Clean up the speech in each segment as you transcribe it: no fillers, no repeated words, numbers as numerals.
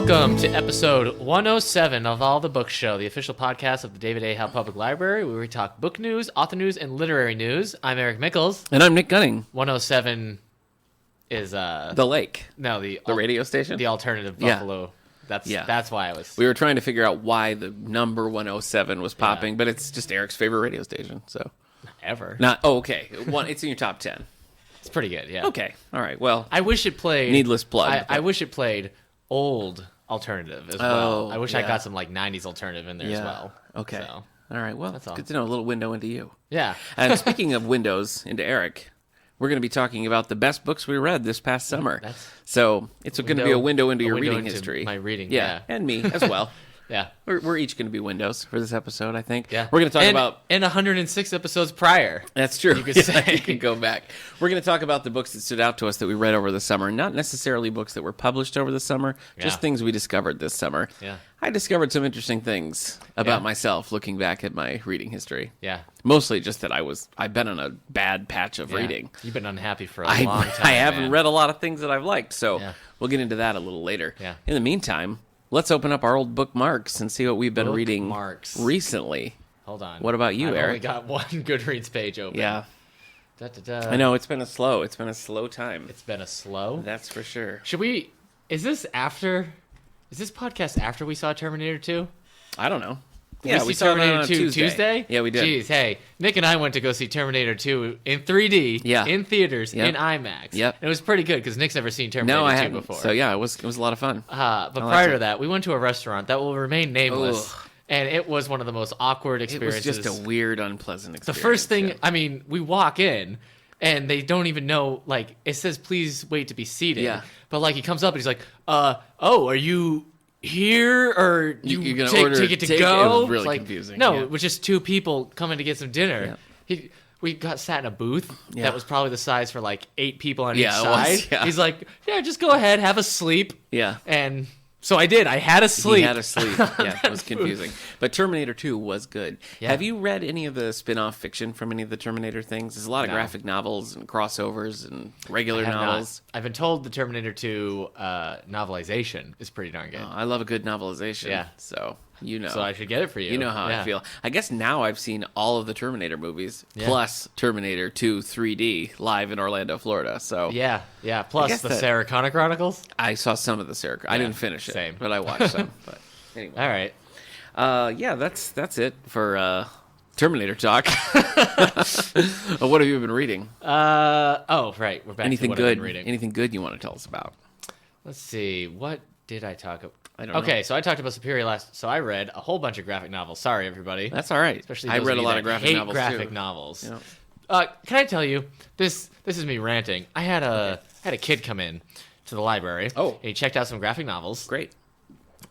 Welcome to episode 107 of All the Book Show, the official podcast of the David A. Howe Public Library, where we talk book news, author news, and literary news. I'm Eric Mickles. And I'm Nick Gunning. 107 is The Lake. No, the radio station? The alternative Yeah. Buffalo. That's why I was. We were trying to figure out why the number 107 was popping, but it's just Eric's favorite radio station. So Ever. okay. It's in your top 10. It's pretty good, yeah. Okay. All right. Well, I wish it played. Needless plug. I wish it played old alternative as well. I wish I got some like 90s alternative in there as well. Okay. So, all right. Well, that's all. Good to know. A little window into you. yeah. And speaking of windows into Eric, we're going to be talking about the best books we read this past summer. So it's going to be a window into your reading history. My reading, yeah. And me as well. Yeah. We're each going to be windows for this episode, I think. Yeah. We're going to talk about... And 106 episodes prior. That's true. You could say. You can go back. We're going to talk about the books that stood out to us that we read over the summer. Not necessarily books that were published over the summer, just things we discovered this summer. Yeah. I discovered some interesting things about myself looking back at my reading history. Yeah. Mostly just that I've been on a bad patch of reading. You've been unhappy for a long time. I haven't man. read a lot of things that I've liked, so we'll get into that a little later. Yeah. In the meantime, let's open up our old bookmarks and see what we've been reading recently. Hold on. What about you, I've Eric? only got one Goodreads page open. Yeah. Da-da-da. I know, it's been a slow time. It's been a slow. That's for sure. Is this podcast after we saw Terminator 2? I don't know. Did we saw Terminator 2 Tuesday? Yeah, we did. Jeez, hey, Nick and I went to go see Terminator 2 in 3D, in theaters, in IMAX. Yep. And it was pretty good because Nick's never seen Terminator 2 before. So yeah, it was a lot of fun. But prior to that, we went to a restaurant that will remain nameless. Ugh. And it was one of the most awkward experiences. It was just a weird, unpleasant experience. The first thing, I mean, we walk in, and they don't even know, like, it says, please wait to be seated. Yeah. But, like, he comes up, and he's like, are you here, or you're gonna take it to go? It was really like, confusing. No, it was just two people coming to get some dinner. Yeah. We got sat in a booth that was probably the size for, like, 8 people on each side. He's like, just go ahead, have a sleep. Yeah. And... so I did. I had a sleep. He had a sleep. Yeah, it was confusing. But Terminator 2 was good. Yeah. Have you read any of the spin-off fiction from any of the Terminator things? There's a lot of graphic novels and crossovers and regular novels. I've been told the Terminator 2 novelization is pretty darn good. I love a good novelization. Yeah. So, So I should get it for you. You know how I feel. I guess now I've seen all of the Terminator movies, plus Terminator 2 3D live in Orlando, Florida. So Yeah. Plus the Sarah Connor Chronicles. I saw some of the Sarah. I didn't finish it, but I watched some. But anyway. All right. That's it for Terminator talk. What have you been reading? Right. We're back Anything to what good? I've been reading. Anything good you want to tell us about? Let's see. What did I talk about? I don't know. Okay, so I talked about Superior last. So I read a whole bunch of graphic novels. Sorry, everybody. That's all right. Especially I those read a of lot you of that graphic hate novels graphic too. novels. Yeah. Can I tell you this? This is me ranting. I had a kid come in to the library. Oh. And he checked out some graphic novels. Great.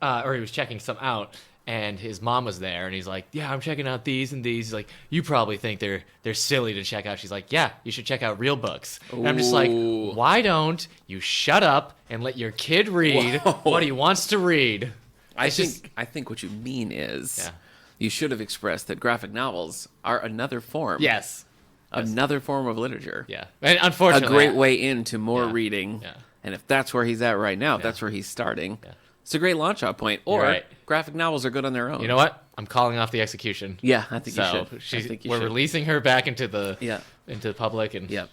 Or he was checking some out, and his mom was there, and he's like, "Yeah, I'm checking out these and these." He's like, "You probably think they're silly to check out." She's like, "Yeah, you should check out real books." And I'm just like, why don't you shut up and let your kid read what he wants to read? I think what you mean is you should have expressed that graphic novels are another form. Yes. Another form of literature. Yeah. And unfortunately, a great way into more reading. Yeah. And if that's where he's at right now, if that's where he's starting, it's a great launch off point. Or graphic novels are good on their own. You know what? I'm calling off the execution. Yeah, I think you should. We're releasing her back into the public. And yeah.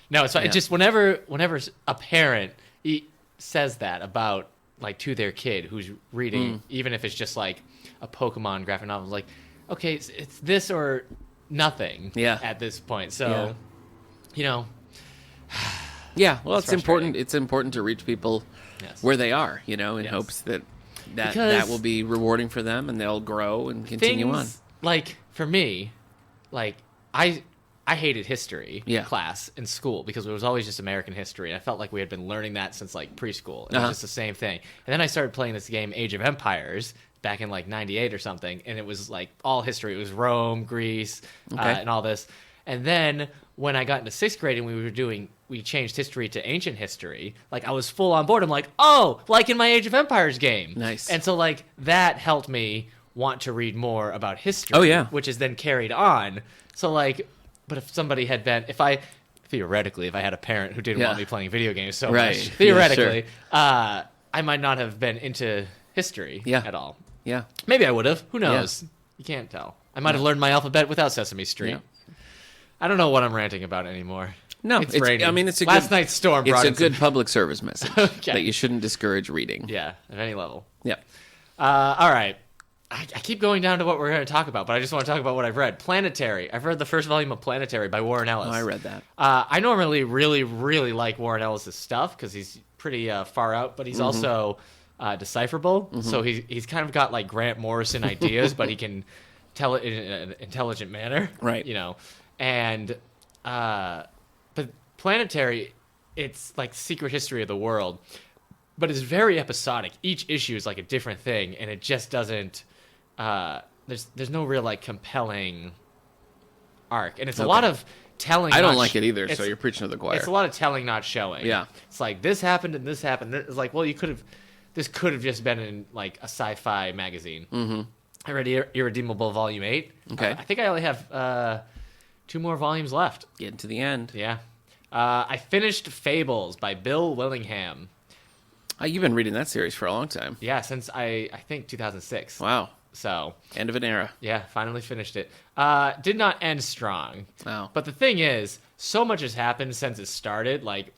No, it's just whenever a parent says that about, like, to their kid who's reading, even if it's just like a Pokemon graphic novel, like, okay, it's this or nothing at this point. So, Yeah, well, it's important. It's important to reach people where they are, in hopes that will be rewarding for them and they'll grow and continue on. Like, for me, like, I hated history class in school because it was always just American history. And I felt like we had been learning that since, like, preschool. It was just the same thing. And then I started playing this game, Age of Empires, back in, like, 98 or something. And it was, like, all history. It was Rome, Greece, and all this. And then when I got into 6th grade and we changed history to ancient history, like, I was full on board. I'm like, oh, like in my Age of Empires game. Nice. And so, like, that helped me want to read more about history. Oh, yeah. Which is then carried on. So, like... But if somebody had been, if I had a parent who didn't want me playing video games so much, theoretically, I might not have been into history at all. Yeah. Maybe I would have. Who knows? Yeah. You can't tell. I might have learned my alphabet without Sesame Street. Yeah. I don't know what I'm ranting about anymore. No, it's raining. I mean, it's a last night's storm. It's a good public service message that you shouldn't discourage reading. Yeah, at any level. Yeah. All right. I keep going down to what we're going to talk about, but I just want to talk about what I've read. Planetary. I've read the first volume of Planetary by Warren Ellis. Oh, I read that. I normally really, really like Warren Ellis' stuff because he's pretty far out, but he's also decipherable. Mm-hmm. So he's kind of got like Grant Morrison ideas, but he can tell it in an intelligent manner. Right. You know, and but Planetary, it's like Secret History of the World, but it's very episodic. Each issue is like a different thing, and it just doesn't. There's no real like compelling arc, and it's a lot of telling. I don't like it either. So you're preaching to the choir. It's a lot of telling, not showing. Yeah, it's like this happened and this happened. It's like, well, this could have just been in like a sci-fi magazine. Mm-hmm. I read Irredeemable Volume 8. Okay, I think I only have 2 more volumes left. Getting to the end. Yeah, I finished Fables by Bill Willingham. You've been reading that series for a long time. Yeah, since I think 2006. Wow. So end of an era. Yeah, finally finished it. Did not end strong. Wow. But the thing is, so much has happened since it started. Like,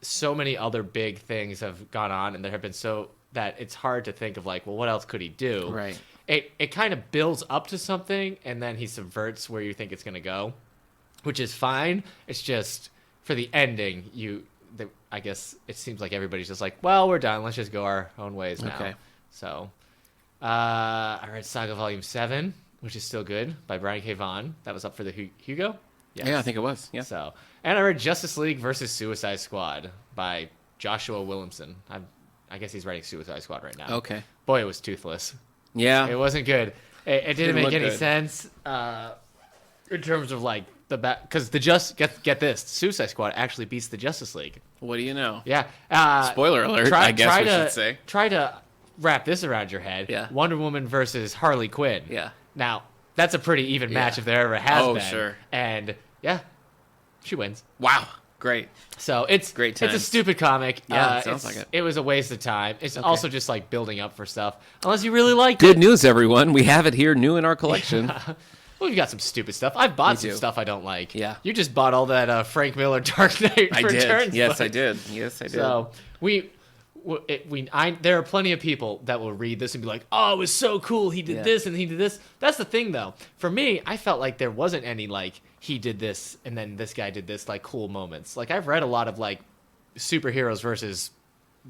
so many other big things have gone on, and there have been so that it's hard to think of like, well, what else could he do? Right. It kind of builds up to something, and then he subverts where you think it's going to go, which is fine. It's just for the ending, I guess it seems like everybody's just like, well, we're done. Let's just go our own ways now. Okay. So, I read Saga Volume 7, which is still good, by Brian K. Vaughan. That was up for the Hugo? Yes. Yeah, I think it was. Yeah. So, and I read Justice League versus Suicide Squad by Joshua Williamson. I guess he's writing Suicide Squad right now. Okay. Boy, it was toothless. Yeah. It wasn't good. It didn't make any sense in terms of like the back, because get this, Suicide Squad actually beats the Justice League. What do you know? Yeah. Spoiler alert. I guess we should say. Try to wrap this around your head. Yeah. Wonder Woman versus Harley Quinn. Yeah. Now that's a pretty even match if there ever has been. Oh, sure. And yeah, she wins. Wow. Great. So it's great. It's a stupid comic. Yeah, it sounds like it. It was a waste of time. It's also just like building up for stuff. Unless you really like it. Good news, everyone. We have it here, new in our collection. Yeah. Well, we've got some stupid stuff. I've bought some stuff I don't like. Yeah. You just bought all that Frank Miller Dark Knight Returns. Yes, I did. Yes, I did. So there are plenty of people that will read this and be like, "Oh, it was so cool. He did this and he did this." That's the thing, though. For me, I felt like there wasn't any like he did this and then this guy did this like cool moments. Like I've read a lot of like superheroes versus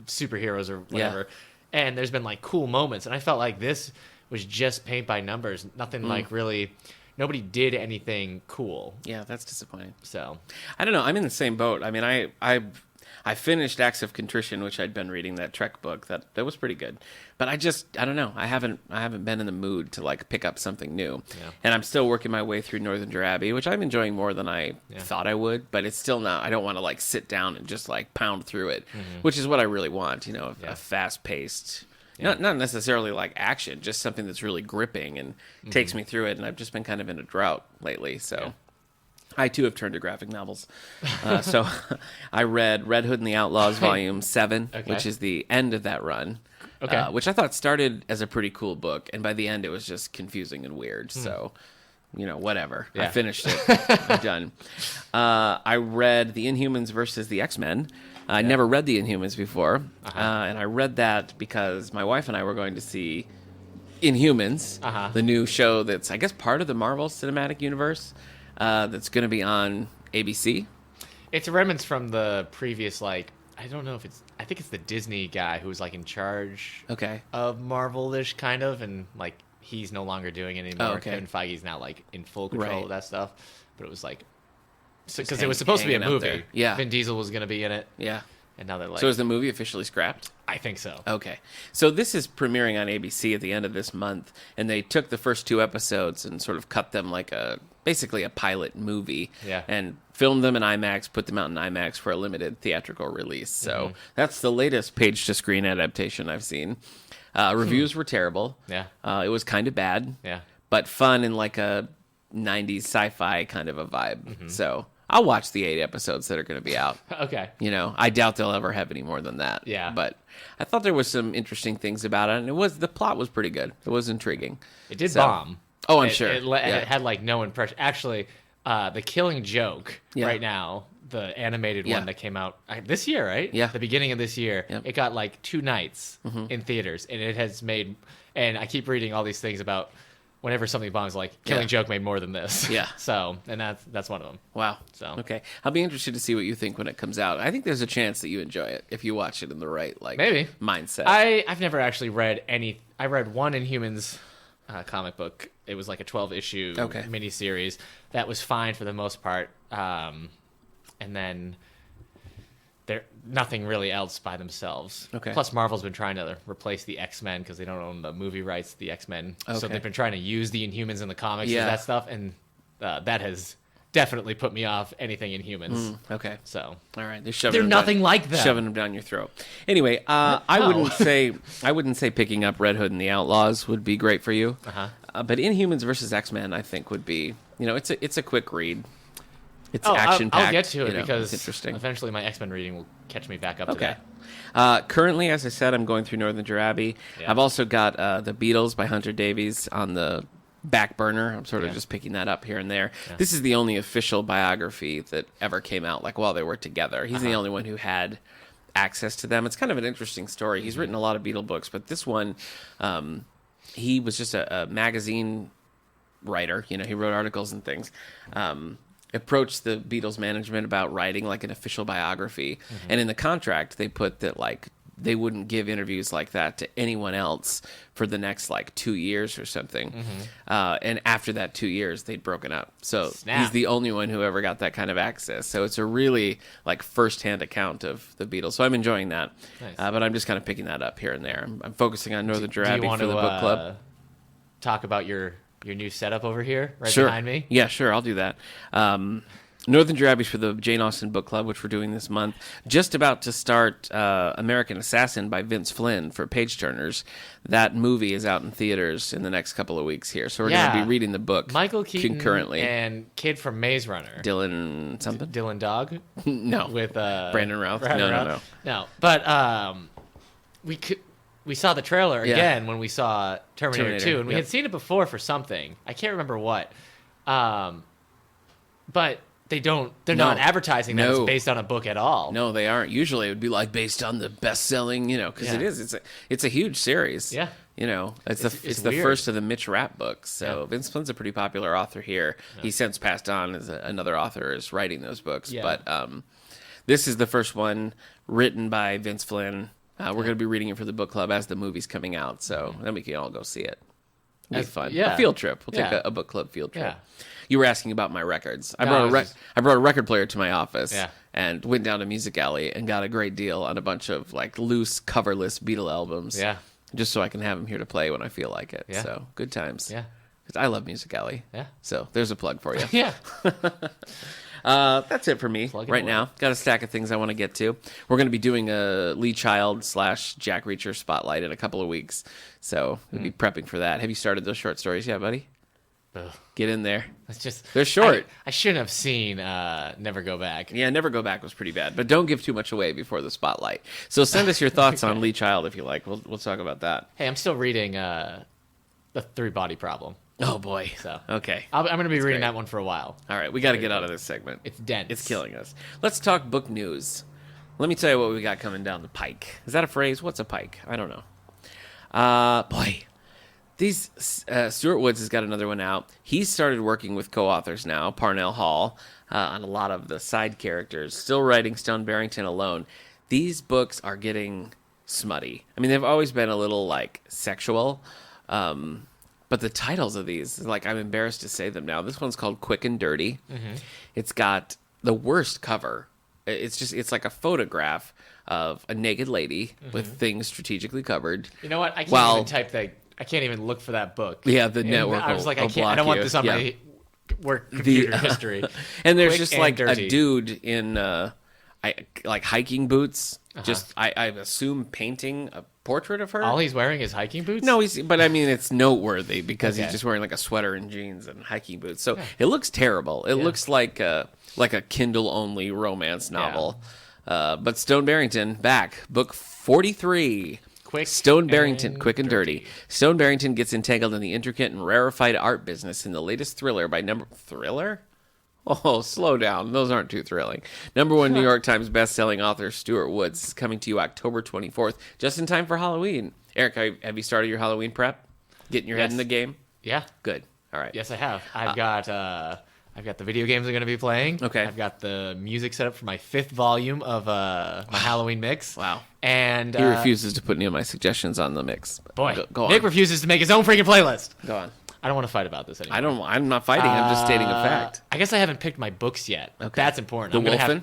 superheroes or whatever, and there's been like cool moments, and I felt like this was just paint by numbers. Nothing like really. Nobody did anything cool. Yeah, that's disappointing. So I don't know. I'm in the same boat. I mean, I finished Acts of Contrition, which I'd been reading, that Trek book. That was pretty good. But I don't know. I haven't been in the mood to like pick up something new. Yeah. And I'm still working my way through Northanger Abbey, which I'm enjoying more than I thought I would. But it's still not. I don't want to like sit down and just like pound through it, which is what I really want. You know, a fast paced. Yeah. Not necessarily like action, just something that's really gripping and takes me through it. And I've just been kind of in a drought lately, so I too have turned to graphic novels. So I read Red Hood and the Outlaws Volume 7, which is the end of that run, which I thought started as a pretty cool book, and by the end it was just confusing and weird. So, whatever. I finished it. I'm done. I read The Inhumans versus the X-Men. I never read The Inhumans before, and I read that because my wife and I were going to see Inhumans, the new show that's, I guess, part of the Marvel Cinematic Universe, that's going to be on ABC. It's remnants from the previous, like, I don't know if it's, I think it's the Disney guy who was, like, in charge of Marvel-ish, kind of, and, like, he's no longer doing it anymore. Kevin Feige's now, like, in full control of that stuff, but it was, like, because it was supposed to be a movie. Yeah. Vin Diesel was going to be in it. Yeah. And now they're like... So is the movie officially scrapped? I think so. Okay. So this is premiering on ABC at the end of this month, and they took the first 2 episodes and sort of cut them like basically a pilot movie. Yeah. And filmed them in IMAX, put them out in IMAX for a limited theatrical release. So that's the latest page-to-screen adaptation I've seen. Reviews were terrible. Yeah. It was kind of bad. Yeah. But fun in like a 90s sci-fi kind of a vibe. So... I'll watch the 8 episodes that are going to be out. Okay. You know, I doubt they'll ever have any more than that. Yeah. But I thought there was some interesting things about it, and the plot was pretty good. It was intriguing. It did bomb. Oh, I'm sure. It had like no impression. Actually, the Killing Joke right now, the animated one that came out this year, right? Yeah. The beginning of this year. Yep. It got like 2 nights in theaters, and it has made. And I keep reading all these things about whenever something bombs, like Killing Joke made more than this. Yeah. So, and that's one of them. Wow. So okay, I'll be interested to see what you think when it comes out. I think there's a chance that you enjoy it if you watch it in the right maybe mindset. I've never actually read any. I read one Inhumans comic book. It was like a 12-issue miniseries that was fine for the most part, and then there nothing really else by themselves. Okay. Plus, Marvel's been trying to replace the X-Men because they don't own the movie rights to the X-Men, so they've been trying to use the Inhumans in the comics as that stuff, and that has definitely put me off anything Inhumans. Okay. So all right, they're nothing like that. Shoving them down your throat. Anyway, I wouldn't say picking up Red Hood and the Outlaws would be great for you. But Inhumans versus X-Men, I think would be. You know, it's a quick read. It's action packed. I'll get to it because it's interesting. Eventually my X-Men reading will catch me back up to that. Currently, as I said, I'm going through Northanger Abbey. Yeah. I've also got The Beatles by Hunter Davies on the back burner. I'm sort of just picking that up here and there. Yeah. This is the only official biography that ever came out, like while they were together. He's the only one who had access to them. It's kind of an interesting story. He's written a lot of Beatle books, but this one, he was just a magazine writer. You know, he wrote articles and things. Approached the Beatles management about writing like an official biography, and in the contract they put that like they wouldn't give interviews like that to anyone else for the next like 2 years or something. And after that 2 years, they'd broken up. So he's the only one who ever got that kind of access. So it's a really like firsthand account of the Beatles. So I'm enjoying that. Nice. But I'm just kind of picking that up here and there. I'm focusing on Northanger Abbey for the book club. Talk about your new setup over here behind me? Yeah, sure. I'll do that. Northanger Abbey for the Jane Austen Book Club, which we're doing this month. Just about to start American Assassin by Vince Flynn for Page Turners. That movie is out in theaters in the next couple of weeks here. So we're going to be reading the book Michael Keaton concurrently. And kid from Maze Runner. Dylan something? Dylan Dog? No. With Brandon Routh? No. No. But we saw the trailer again when we saw Terminator 2, and we had seen it before for something. I can't remember what. But they're not advertising that it's based on a book at all. No, they aren't. Usually it would be like based on the best-selling, you know, because it is. It's a huge series. Yeah. You know, it's the first of the Mitch Rapp books. So Vince Flynn's a pretty popular author here. Yeah. He's since passed on as another author is writing those books. Yeah. But this is the first one written by Vince Flynn. We're going to be reading it for the book club as the movie's coming out. So then we can all go see it. It'll be fun. Yeah. A field trip. We'll take a book club field trip. Yeah. You were asking about my records. I brought a record player to my office and went down to Music Alley and got a great deal on a bunch of like loose coverless Beatle albums. Yeah. Just so I can have them here to play when I feel like it. Yeah. So good times. Yeah. Because I love Music Alley. Yeah. So there's a plug for you. Yeah. That's it for me right now. Got a stack of things I want to get to. We're going to be doing a Lee Child / Jack Reacher spotlight in a couple of weeks. So we'll be prepping for that. Have you started those short stories yet, buddy? Ugh. Get in there. They're short. I shouldn't have seen Never Go Back. Yeah, Never Go Back was pretty bad, but don't give too much away before the spotlight. So send us your thoughts on Lee Child if you like. We'll talk about that. Hey, I'm still reading The Three Body Problem. Oh boy. So okay, I'm going to be reading that one for a while. All right, we got to get out of this segment. It's dense. It's killing us. Let's talk book news. Let me tell you what we got coming down the pike. Is that a phrase? What's a pike? I don't know. Boy. These Stuart Woods has got another one out. He's started working with co-authors now, Parnell Hall, on a lot of the side characters. Still writing Stone Barrington alone. These books are getting smutty. I mean, they've always been a little like sexual, but the titles of these, like, I'm embarrassed to say them now. This one's called Quick and Dirty. Mm-hmm. It's got the worst cover. It's like a photograph of a naked lady with things strategically covered. You know what? I can't even type that. I can't even look for that book. Yeah, the network. I was like, I can't. I don't want this on my work computer history. And there's just like dirty. A dude in like hiking boots. Just I assume painting a portrait of her. All he's wearing is hiking boots? No, but I mean, it's noteworthy because he's just wearing like a sweater and jeans and hiking boots. So it looks terrible. It looks like a Kindle-only romance novel. But Stone Barrington, back. Book 43. Quick and dirty. Stone Barrington gets entangled in the intricate and rarefied art business in the latest thriller by Thriller? Oh, slow down. Those aren't too thrilling. Number one New York Times bestselling author Stuart Woods is coming to you October 24th, just in time for Halloween. Eric, have you started your Halloween prep? Getting your head in the game? Yeah. Good. All right. Yes, I have. I've got the video games I'm going to be playing. Okay. I've got the music set up for my 5th volume of my Halloween mix. Wow. And he refuses to put any of my suggestions on the mix. Boy, go on. Nick refuses to make his own freaking playlist. Go on. I don't want to fight about this anymore. I'm not fighting. I'm just stating a fact. I guess I haven't picked my books yet. Okay. That's important. The Wolfen?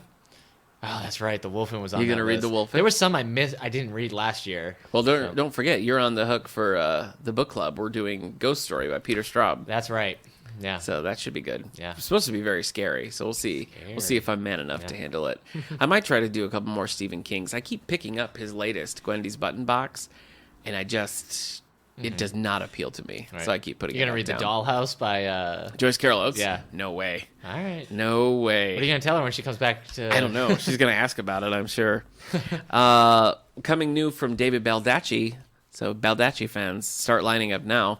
Oh, that's right. The Wolfen was on. You're gonna read The Wolfen? There were some I missed. I didn't read last year. Well, don't forget, you're on the hook for the book club. We're doing Ghost Story by Peter Straub. That's right. Yeah. So that should be good. Yeah. It's supposed to be very scary. So we'll see. We'll see if I'm man enough to handle it. I might try to do a couple more Stephen Kings. I keep picking up his latest, Gwendy's Button Box, and it does not appeal to me. Right. So I keep putting it down. You're going to read The Dollhouse by Joyce Carol Oates? Yeah. No way. All right. No way. What are you going to tell her when she comes back to... I don't know. She's going to ask about it, I'm sure. Coming new from David Baldacci. So Baldacci fans, start lining up now.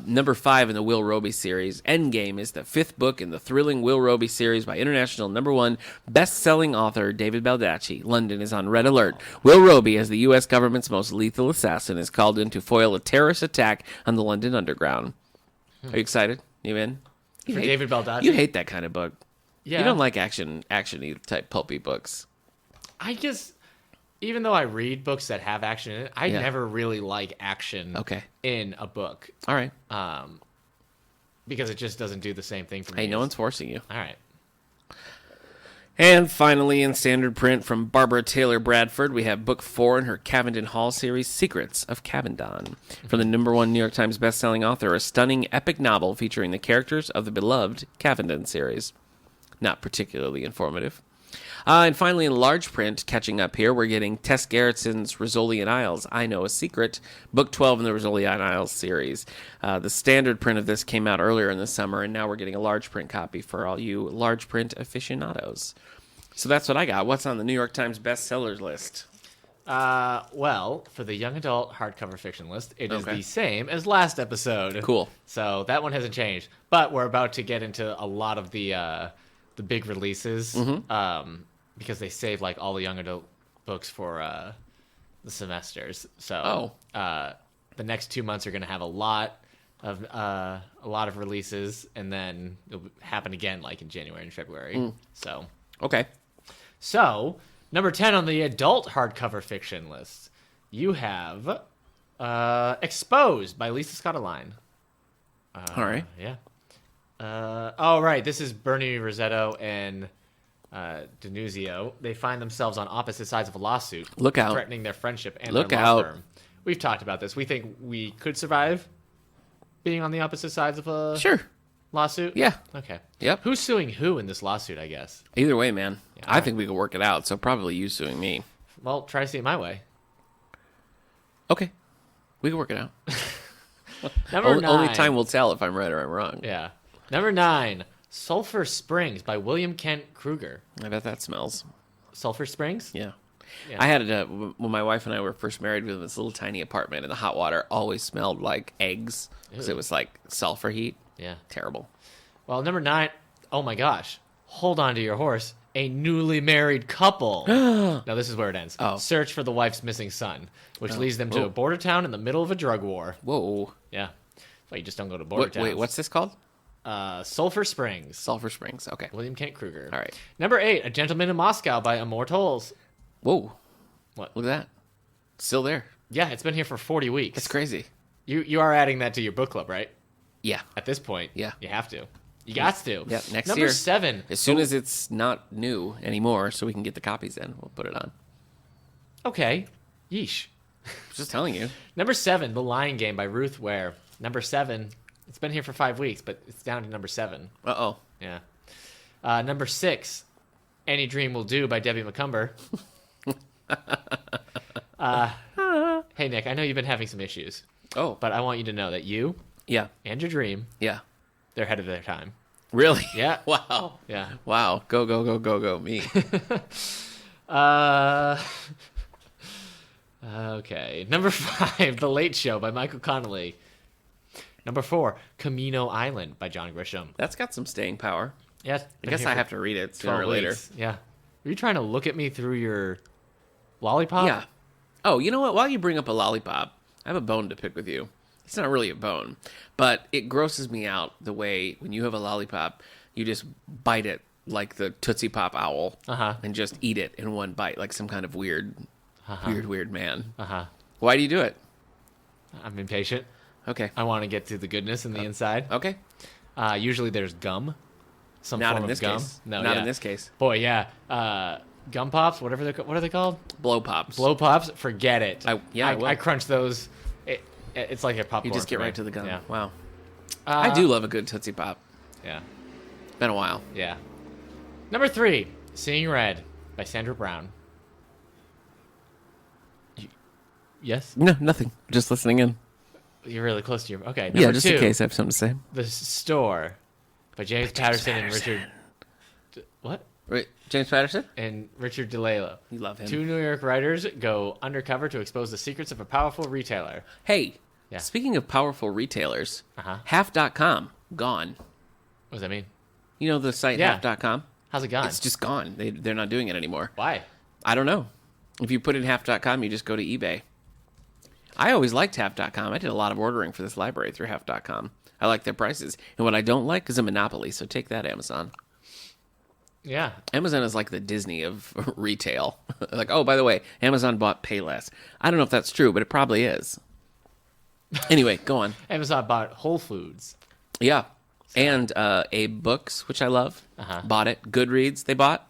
Number 5 in the Will Roby series, Endgame, is the 5th book in the thrilling Will Roby series by international number 1 best-selling author David Baldacci. London is on red alert. Will Roby, as the U.S. government's most lethal assassin, is called in to foil a terrorist attack on the London Underground. Are you excited? You in? For David Baldacci? You hate that kind of book. Yeah. You don't like action-y type pulpy books. I just... Even though I read books that have action in it, I never really like action in a book. All right. Because it just doesn't do the same thing for me. Hey, no one's forcing you. All right. And finally, in standard print from Barbara Taylor Bradford, we have book 4 in her Cavendon Hall series, Secrets of Cavendon. From the number 1 New York Times bestselling author, a stunning epic novel featuring the characters of the beloved Cavendon series. Not particularly informative. And finally, in large print, catching up here, we're getting Tess Gerritsen's Rizzoli and Isles, I Know a Secret, book 12 in the Rizzoli and Isles series. The standard print of this came out earlier in the summer, and now we're getting a large print copy for all you large print aficionados. So that's what I got. What's on the New York Times bestsellers list? Well, for the young adult hardcover fiction list, it is the same as last episode. Cool. So that one hasn't changed. But we're about to get into a lot of the big releases. Because they save like all the young adult books for the semesters. So the next 2 months are going to have a lot of releases, and then it'll happen again like in January and February. So number 10 on the adult hardcover fiction list, you have Exposed by Lisa Scott-Aline. All right. Yeah. Right. This is Bernie Rossetto and Denuzio. They find themselves on opposite sides of a lawsuit. Look out. Threatening their friendship and Look their law out. firm. We've talked about this. We think we could survive being on the opposite sides of a lawsuit. Yeah. Okay. Yep. Who's suing who in this lawsuit, I guess? Either way, man. Yeah, I think we could work it out, so probably you suing me. Well, try to see it my way. Okay. We can work it out. Number 9. Only time will tell if I'm right or I'm wrong. Yeah. Number 9. Sulphur Springs by William Kent Kruger. I bet that smells. Sulphur Springs? Yeah. I had it when my wife and I were first married. We lived in this little tiny apartment, and the hot water always smelled like eggs because it was like sulfur heat. Yeah. Terrible. Well, number 9. Oh my gosh. Hold on to your horse. A newly married couple. Now, this is where it ends. Search for the wife's missing son, which leads them to a border town in the middle of a drug war. Whoa. Yeah. So you just don't go to border towns. Wait, what's this called? Sulphur Springs. Sulphur Springs. Okay. William Kent Kruger. All right. Number 8. A Gentleman in Moscow by Amor Tolls. Whoa. What? Look at that. Still there. Yeah, it's been here for 40 weeks. That's crazy. You are adding that to your book club, right? Yeah. At this point. Yeah. You have to. You got to. Yeah, next Number year. 7. As soon as it's not new anymore, so we can get the copies in, we'll put it on. Okay. Yeesh. Just telling you. Number 7, The Lying Game by Ruth Ware. Number 7. It's been here for 5 weeks, but it's down to number 7. Uh-oh. Yeah. Number 6, Any Dream Will Do by Debbie McCumber. Hey, Nick, I know you've been having some issues. Oh. But I want you to know that you and your dream, they're ahead of their time. Really? Yeah. Wow. Yeah. Wow. Go, go, go, go, go, me. Okay. Number 5, The Late Show by Michael Connelly. Number 4, Camino Island by John Grisham. That's got some staying power. Yes. I guess I have to read it sooner or later. Yeah. Are you trying to look at me through your lollipop? Yeah. Oh, you know what? While you bring up a lollipop, I have a bone to pick with you. It's not really a bone, but it grosses me out the way when you have a lollipop, you just bite it like the Tootsie Pop owl and just eat it in one bite like some kind of weird man. Why do you do it? I'm impatient. Okay. I want to get to the goodness in the inside. Okay. Usually there's gum. Some not form in this of gum. case. No, not in this case. Boy, yeah. Gum pops, what are they called? Blow pops. Blow pops? Forget it. I will. I crunch those. It's like a popcorn. You just get right to the gum. Yeah. Wow. I do love a good Tootsie Pop. Yeah. Been a while. Yeah. Number 3, Seeing Red by Sandra Brown. Yes? No, nothing. Just listening in. You're really close to your... Okay, number yeah, just 2, in case I have something to say. The Store by James Patterson and Richard... What? Wait, James Patterson? And Richard DeLello. You love him. 2 New York writers go undercover to expose the secrets of a powerful retailer. Hey, speaking of powerful retailers, Half.com, gone. What does that mean? You know the site Half.com? How's it gone? It's just gone. They're not doing it anymore. Why? I don't know. If you put in Half.com, you just go to eBay. I always liked Half.com. I did a lot of ordering for this library through Half.com. I like their prices. And what I don't like is a monopoly, so take that, Amazon. Yeah. Amazon is like the Disney of retail. Like, oh, by the way, Amazon bought Payless. I don't know if that's true, but it probably is. Anyway, go on. Amazon bought Whole Foods. Yeah. And Abe Books, which I love. Bought it. Goodreads, they bought.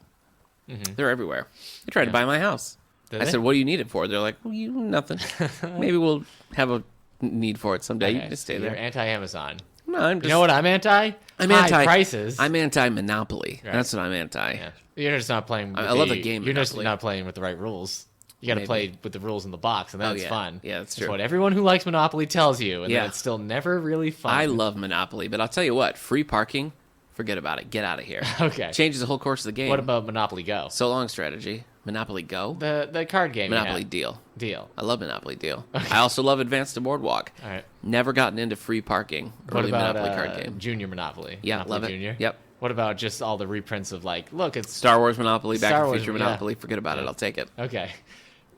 They're everywhere. They tried to buy my house. I said, what do you need it for? They're like, well, nothing. Maybe we'll have a need for it someday. You can just stay there. You're anti-Amazon. No, I'm just... You know what I'm anti? High prices. I'm anti-monopoly. Right. That's what I'm anti. Yeah. You're just not playing with I love the game You're Monopoly. just not playing with the right rules. You got to play with the rules in the box, and that's fun. Yeah, that's true. That's what everyone who likes Monopoly tells you, and then it's still never really fun. I love Monopoly, but I'll tell you what, free parking, forget about it. Get out of here. Okay. Changes the whole course of the game. What about Monopoly Go? So long strategy. Monopoly Go? The card game. Monopoly Deal. Deal. I love Monopoly Deal. Okay. I also love Advanced to Boardwalk. All right. Never gotten into free parking. What about Monopoly card game. Junior Monopoly? Yeah, Monopoly love it. Junior? Yep. What about just all the reprints of look, it's Star Wars Monopoly, Back to the Future Wars, Monopoly. Forget about it. I'll take it. Okay.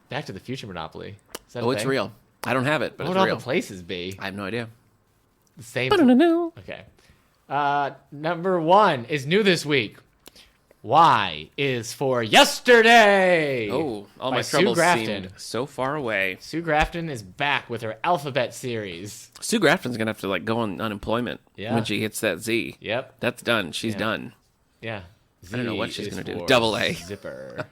Back to the Future Monopoly. Is that oh, it's real. I don't have it, but what it's would real. all the places be? I have no idea. The same. Okay. Number 1 is new this week. Y is for yesterday. Oh, all my troubles seemed so far away. Sue Grafton is back with her alphabet series. Sue Grafton's gonna have to go on unemployment when she hits that Z. Yep, that's done. She's done. Yeah. I don't know what she's gonna do. Double A. Zipper.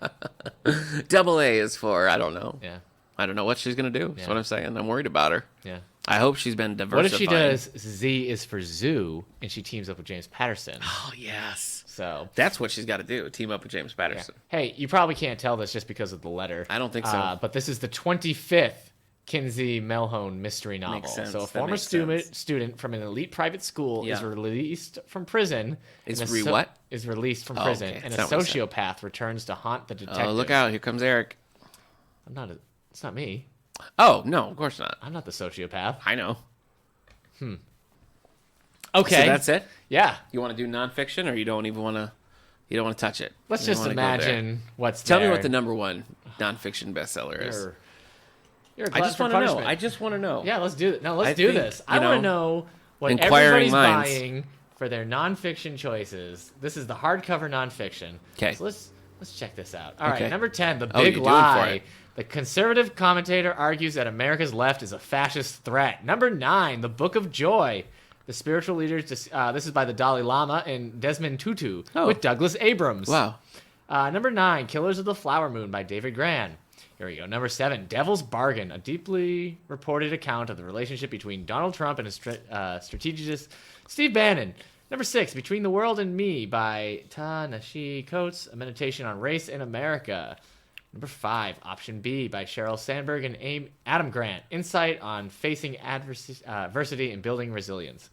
Double A is for I don't know. Yeah. I don't know what she's gonna do. That's what I'm saying. I'm worried about her. Yeah. I hope she's been diversified. What if she does Z is for Zoo and she teams up with James Patterson? Oh yes. So that's what she's got to do. Team up with James Patterson. Yeah. Hey, you probably can't tell this just because of the letter. I don't think so. But this is the 25th Kinsey Melhone mystery novel. Makes sense. So a former student from an elite private school is released from prison. Is released from prison, and a sociopath returns to haunt the detective. Oh, look out! Here comes Eric. It's not me. Oh no, of course not. I'm not the sociopath. I know. Okay. So that's it? Yeah. You want to do nonfiction, or you don't even want to? You don't want to touch it. Let's just imagine what's Tell there. me what the number 1 nonfiction bestseller is. You're a I just want to know. I just want to know. Yeah, let's do it. No, let's do this. I want to know what inquiring everybody's minds. buying for their nonfiction choices. This is the hardcover nonfiction. Okay. So let's check this out. All right, number 10, The Big you're doing Lie. for it. The conservative commentator argues that America's left is a fascist threat. Number 9, The Book of Joy. The spiritual leaders. This is by the Dalai Lama and Desmond Tutu with Douglas Abrams. Wow. Number 9, Killers of the Flower Moon by David Gran. Here we go. Number 7, Devil's Bargain, a deeply reported account of the relationship between Donald Trump and his strategist Steve Bannon. Number 6, Between the World and Me by Ta-Nehisi Coates, a meditation on race in America. Number 5, Option B by Sheryl Sandberg and Adam Grant. Insight on facing adversity and building resilience.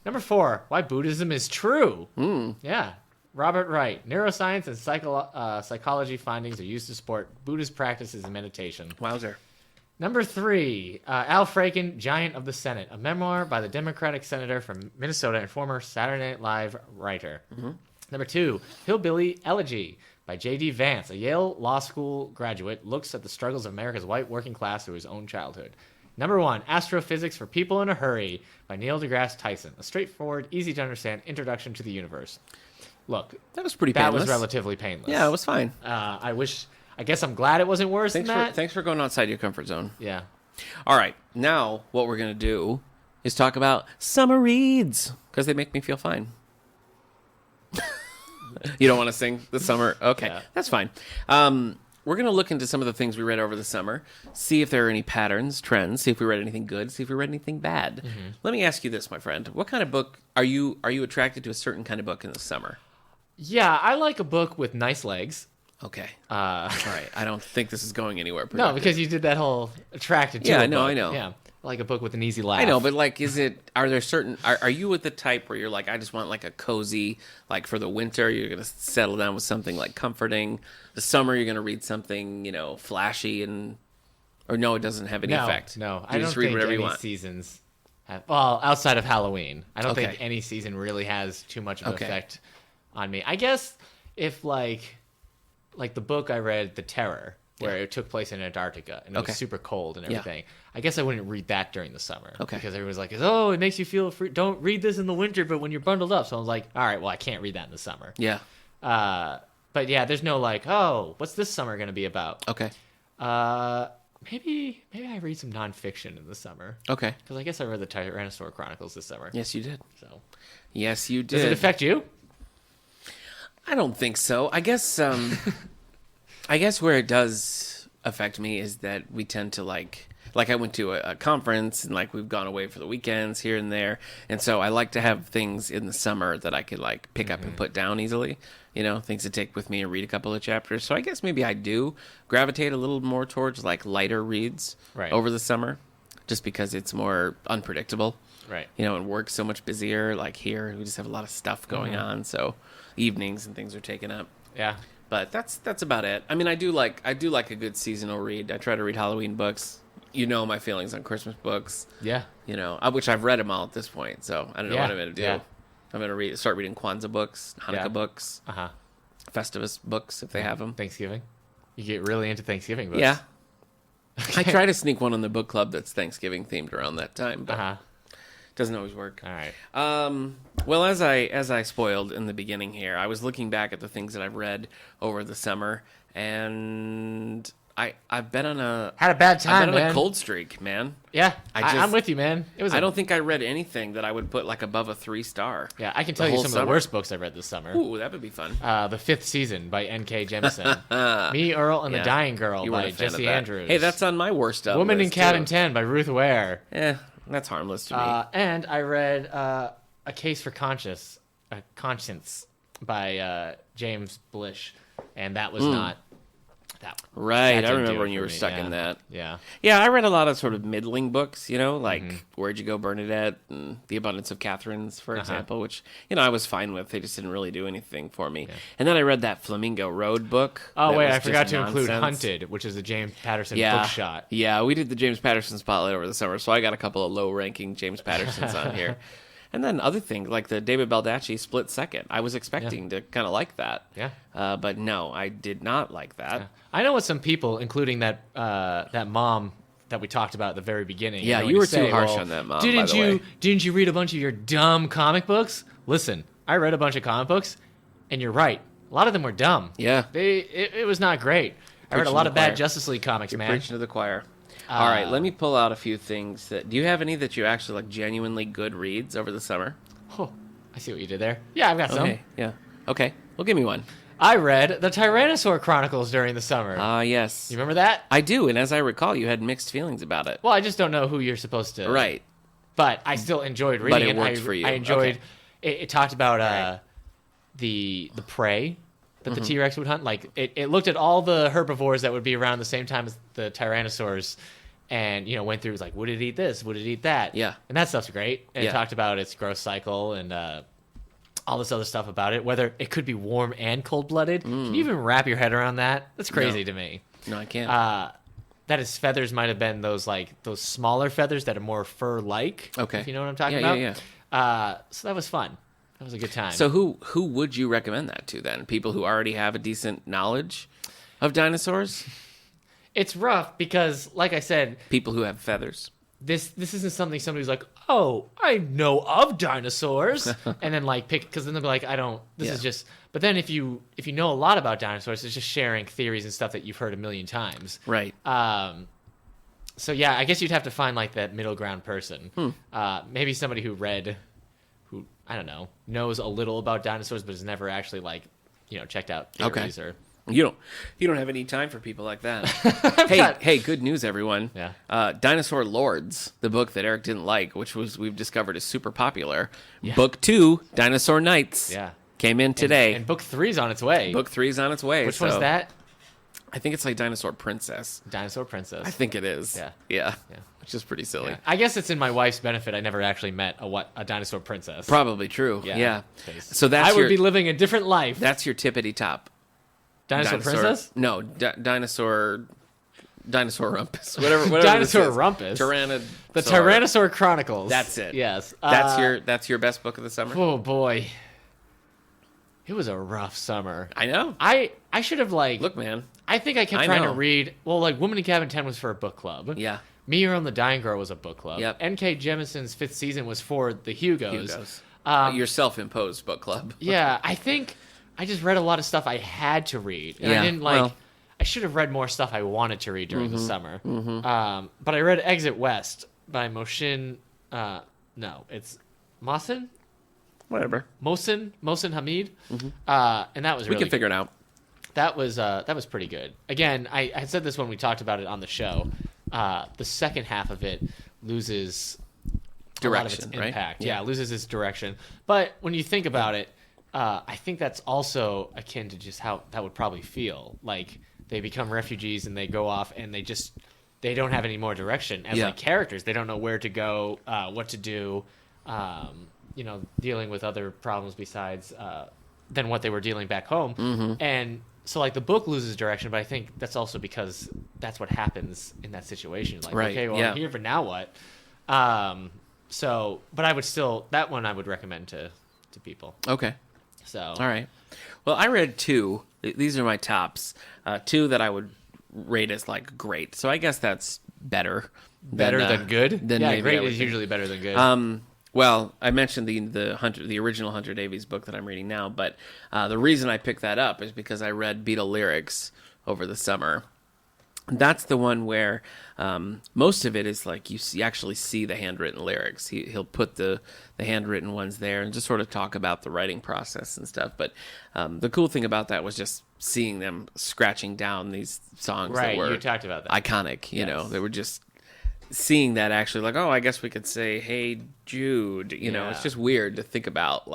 Number 4, Why Buddhism is True. Yeah. Robert Wright. Neuroscience and psychology findings are used to support Buddhist practices and meditation. Wowzer. Number 3, Al Franken, Giant of the Senate, a memoir by the Democratic senator from Minnesota and former Saturday Night Live writer. Number 2, Hillbilly Elegy by J.D. Vance, a Yale Law School graduate, looks at the struggles of America's white working class through his own childhood. Number 1, Astrophysics for People in a Hurry by Neil deGrasse Tyson, a straightforward, easy-to-understand introduction to the universe. Look, that was pretty painless. That was relatively painless. Yeah, it was fine. I guess I'm glad it wasn't worse than that. Thanks for going outside your comfort zone. Yeah. All right, now what we're going to do is talk about summer reads, because they make me feel fine. You don't want to sing the summer? Okay, yeah. That's fine. We're going to look into some of the things we read over the summer, see if there are any patterns, trends, see if we read anything good, see if we read anything bad. Let me ask you this, my friend. What kind of book are you attracted to a certain kind of book in the summer? Yeah, I like a book with nice legs. Okay. All right. I don't think this is going anywhere. No, because you did that whole attracted to. Yeah, I know. Yeah, like a book with an easy laugh. I know, but like, are there certain? Are you with the type where you're like, I just want like a cozy, like for the winter, you're gonna settle down with something like comforting. The summer, you're gonna read something, flashy or no, it doesn't have any effect. No, I don't think any seasons. Outside of Halloween, I don't think any season really has too much of an effect on me. I guess if like the book I read, The Terror, where it took place in Antarctica and it was super cold and everything. I guess I wouldn't read that during the summer. Because everyone's like, oh, it makes you feel free. Don't read this in the winter, but when you're bundled up. So I was like, all right, well, I can't read that in the summer. Yeah. But yeah, there's no like, oh, what's this summer going to be about? Okay. Maybe I read some nonfiction in the summer. Okay. Because I guess I read the Tyrannosaur Chronicles this summer. Yes, you did. So. Yes, you did. Does it affect you? I don't think so. I guess where it does affect me is that we tend to like I went to a conference and like we've gone away for the weekends here and there. And so I like to have things in the summer that I could like pick up and put down easily, things to take with me and read a couple of chapters. So I guess maybe I do gravitate a little more towards like lighter reads over the summer just because it's more unpredictable. Right. And work's so much busier. Like here, we just have a lot of stuff going on. So evenings and things are taken up. Yeah. But that's about it. I mean, I do like a good seasonal read. I try to read Halloween books. My feelings on Christmas books. Yeah. Which I've read them all at this point. So I don't know what I'm going to do. Yeah. I'm going to start reading Kwanzaa books, Hanukkah books, Festivus books if they have them. Thanksgiving. You get really into Thanksgiving books. Yeah. I try to sneak one in the book club that's Thanksgiving themed around that time, but doesn't always work. All right. Well, as I spoiled in the beginning here, I was looking back at the things that I've read over the summer, and I've been on a bad time. I've been on a cold streak, man. Yeah, I'm with you, man. I don't think I read anything that I would put like above a 3-star. Yeah, I can tell you some of the worst books I read this summer. Ooh, that would be fun. The Fifth Season by N.K. Jemisin. Me, Earl, and the Dying Girl by Jesse Andrews. Hey, that's on my worst stuff. Woman in Cabin 10 by Ruth Ware. That's harmless to me. And I read A Case for Conscience by James Blish, and that was not that. Right, I remember when you were stuck in that. Yeah. Yeah, I read a lot of sort of middling books, like Where'd You Go, Bernadette, and The Abundance of Catherines, for example, which, I was fine with. They just didn't really do anything for me. Yeah. And then I read that Flamingo Road book. Oh, wait, I forgot to include Hunted, which is a James Patterson book shot. Yeah, we did the James Patterson spotlight over the summer, so I got a couple of low-ranking James Pattersons on here. And then other things, like the David Baldacci Split Second. I was expecting to kind of like that. Yeah. But no, I did not like that. Yeah. I know what some people, including that mom that we talked about at the very beginning. Yeah, you were too harsh on that mom, by the way. Didn't you read a bunch of your dumb comic books? Listen, I read a bunch of comic books, and you're right. A lot of them were dumb. Yeah. It was not great. I read a lot of bad Justice League comics, man. You're preaching to the choir. All right, let me pull out a few things. Do you have any that you actually like genuinely good reads over the summer? Oh, I see what you did there. Yeah, I've got some. Okay, yeah. Okay, well, give me one. I read the Tyrannosaur Chronicles during the summer. Yes. You remember that? I do, and as I recall, you had mixed feelings about it. Well, I just don't know who you're supposed to. Right. But I still enjoyed reading it. But it worked for you. I enjoyed it talked about the prey that the T-Rex would hunt. Like it looked at all the herbivores that would be around the same time as the Tyrannosaurs, and went through like, would it eat this? Would it eat that? Yeah, and that stuff's great. And it talked about its growth cycle and all this other stuff about it, whether it could be warm and cold-blooded. Can you even wrap your head around that? That's crazy to me. No, I can't. That his feathers might have been those smaller feathers that are more fur-like. Okay. If you know what I'm talking about. Yeah. So that was fun. That was a good time. So who would you recommend that to then? People who already have a decent knowledge of dinosaurs? It's rough because, like I said, people who have feathers. This isn't something somebody's like, oh, I know of dinosaurs, and then pick, because then they'll be like, I don't. This is just. But then if you know a lot about dinosaurs, it's just sharing theories and stuff that you've heard a million times. Right. So yeah, I guess you'd have to find that middle ground person. Maybe somebody who I don't know, knows a little about dinosaurs, but has never actually checked out theories or. You don't have any time for people like that. Hey, good news, everyone. Yeah. Dinosaur Lords, the book that Eric didn't like, which we've discovered is super popular. Yeah. Book 2, Dinosaur Knights. Yeah. Came in today. And book 3's on its way. Book 3's on its way. Which one's that? I think it's like Dinosaur Princess. Dinosaur Princess. I think it is. Yeah. Which is pretty silly. Yeah. I guess it's in my wife's benefit. I never actually met a dinosaur princess. Probably true. Yeah. So I would be living a different life. That's your tippity top. Dinosaur Princess? No, Dinosaur Rumpus. Whatever Dinosaur Rumpus. The Tyrannosaur Chronicles. That's it. Yes. That's your best book of the summer? Oh boy. It was a rough summer. I know. I should have look, man. I think I kept trying to read. Well, Woman in Cabin 10 was for a book club. Yeah. Me Around the Dying Girl was a book club. Yep. N.K. Jemisin's 5th season was for the Hugos. Your self-imposed book club. Yeah, I think I just read a lot of stuff I had to read. And I didn't I should have read more stuff I wanted to read during the summer. But I read Exit West by Mohsin. No, it's Mohsin? Whatever. Mohsin Hamid. And that was really We can figure it out. That was pretty good. Again, I had said this when we talked about it on the show. The second half of it loses direction, a lot of its impact. Right? Yeah, loses its direction. But when you think about it, I think that's also akin to just how that would probably feel. Like they become refugees and they go off and they don't have any more direction as characters. They don't know where to go, what to do. Dealing with other problems besides than what they were dealing back home. And so the book loses direction, but I think that's also because that's what happens in that situation. Okay, well, I'm here, but now what? But I would still, that one I would recommend to people. Okay. So. All right. Well, I read 2. These are my tops. 2 that I would rate as great. So I guess that's better. Better than good? Than great is usually better than good. Well, I mentioned the original Hunter Davies book that I'm reading now, but the reason I picked that up is because I read Beatle Lyrics over the summer. That's the one where most of it is you actually see the handwritten lyrics. He'll put the handwritten ones there and just sort of talk about the writing process and stuff. But the cool thing about that was just seeing them scratching down these songs that were you talked about that. Iconic. You know, they were just seeing that actually I guess we could say, "Hey Jude," it's just weird to think about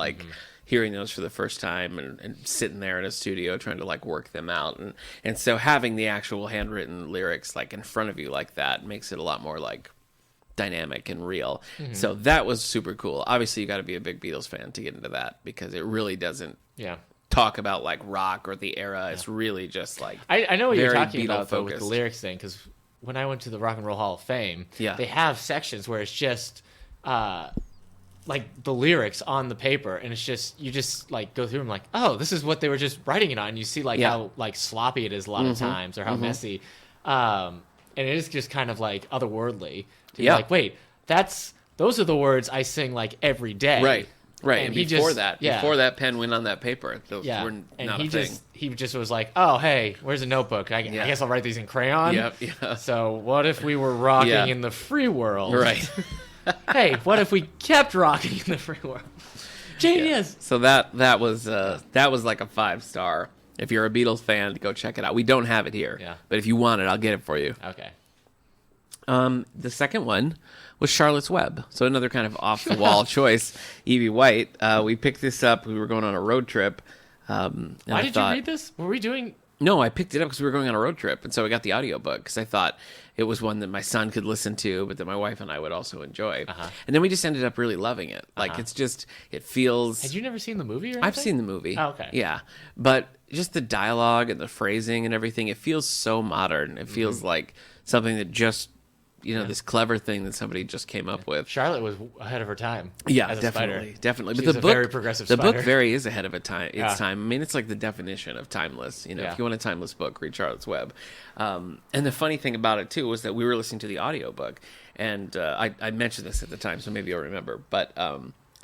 hearing those for the first time and sitting there in a studio trying to work them out. And so having the actual handwritten lyrics in front of you like that makes it a lot more dynamic and real. So that was super cool. Obviously you got to be a big Beatles fan to get into that because it really doesn't talk about rock or the era. It's really just I know what you're talking Beatle about though, with focused. the lyrics thing, because when I went to the Rock and Roll Hall of Fame, they have sections where it's just the lyrics on the paper, and it's just you just go through them oh, this is what they were just writing it on. You see how sloppy it is a lot of times, or how messy, and it is just kind of otherworldly to be wait, those are the words I sing every day. Right, and before that pen went on that paper, those were not a thing. He just was oh, hey, where's a notebook? I guess I'll write these in crayon. Yep. So what if we were rocking in the free world? Right. Hey, what if we kept rocking in the free world? Genius. Yeah. So that was a 5-star. If you're a Beatles fan, go check it out. We don't have it here. Yeah. But if you want it, I'll get it for you. Okay. The second one was Charlotte's Web. So another kind of off-the-wall choice. Evie White. We picked this up. We were going on a road trip Why did you read this? Were we doing? No, I picked it up because we were going on a road trip, and so I got the audiobook because I thought it was one that my son could listen to, but that my wife and I would also enjoy. And then we just ended up really loving it. Like it's just, it feels. Had you never seen the movie? I've seen the movie. Oh, okay. Yeah, but just the dialogue and the phrasing and everything, it feels so modern. It feels like something that just, this clever thing that somebody just came up with. Charlotte was ahead of her time. Yeah, as a definitely. But the book, very progressive the spider. book very is ahead of its time. I mean, it's like the definition of timeless. If you want a timeless book, read Charlotte's Web. And the funny thing about it too was that we were listening to the audiobook, and I mentioned this at the time, so maybe you'll remember. But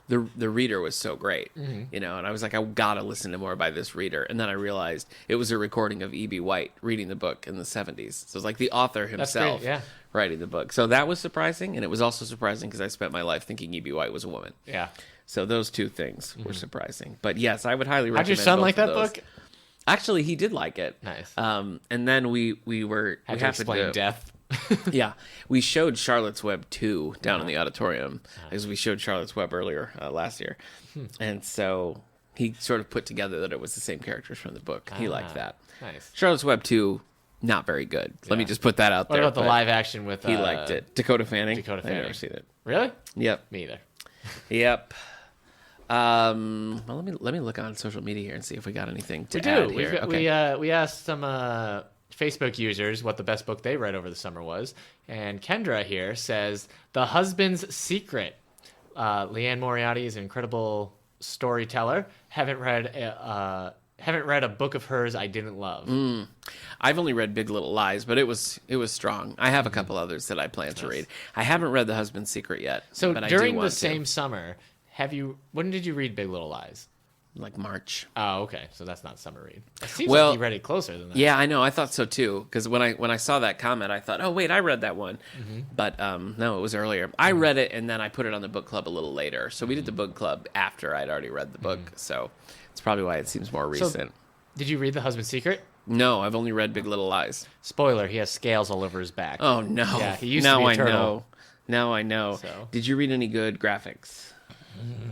the reader was so great, and I was like, I gotta listen to more by this reader. And then I realized it was a recording of E.B. White reading the book in the 70s. So it's like the author himself writing the book. So that was surprising, and it was also surprising because I spent my life thinking E.B. White was a woman. Yeah. So those two things were surprising. But yes, I would highly recommend. How'd your son like that those. book? Actually, he did like it. Nice. And then we had to explain death. Yeah, we showed Charlotte's Web 2 down in the auditorium because we showed Charlotte's Web earlier last year, and so he sort of put together that it was the same characters from the book. He liked that. Nice. Charlotte's Web 2, not very good. Let me just put that out there. What about the live action with? He liked it. Dakota Fanning. Dakota Fanning. I've never seen it. Really? Yep. Me either. Yep. Well, let me look on social media here and see if we got anything to add here. We asked some Facebook users what the best book they read over the summer was, and Kendra here says The Husband's Secret. Leanne Moriarty is an incredible storyteller. Haven't read a book of hers I didn't love. I've only read Big Little Lies, but it was strong. I have a couple others that I plan to read. I haven't read The Husband's Secret yet. So but during I do the same summer, when did you read Big Little Lies? Like March. Oh, okay. So that's not summer read. It seems like you read it closer than that. Yeah, I know. I thought so too. Because when I saw that comment, I thought, oh wait, I read that one. But no, it was earlier. I read it and then I put it on the book club a little later. So we did the book club after I'd already read the book. So it's probably why it seems more recent. So, did you read The Husband's Secret? No, I've only read Big Little Lies. Spoiler: he has scales all over his back. Oh no! Yeah, he used to be a turtle. Now I know. So. Did you read any good graphics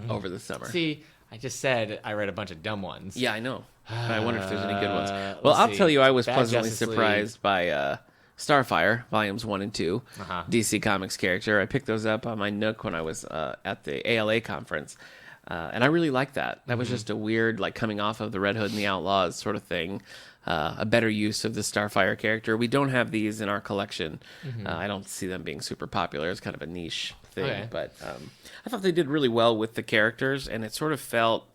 over the summer? See, I just said I read a bunch of dumb ones. Yeah, I know. I wonder if there's any good ones. Well, I'll tell you, I was pleasantly surprised by Starfire, Volumes 1 and 2, DC Comics character. I picked those up on my Nook when I was at the ALA conference, and I really liked that. That was just a weird, like, coming off of the Red Hood and the Outlaws sort of thing. A better use of the Starfire character. We don't have these in our collection. I don't see them being super popular. It's kind of a niche thing, but I thought they did really well with the characters, and it sort of felt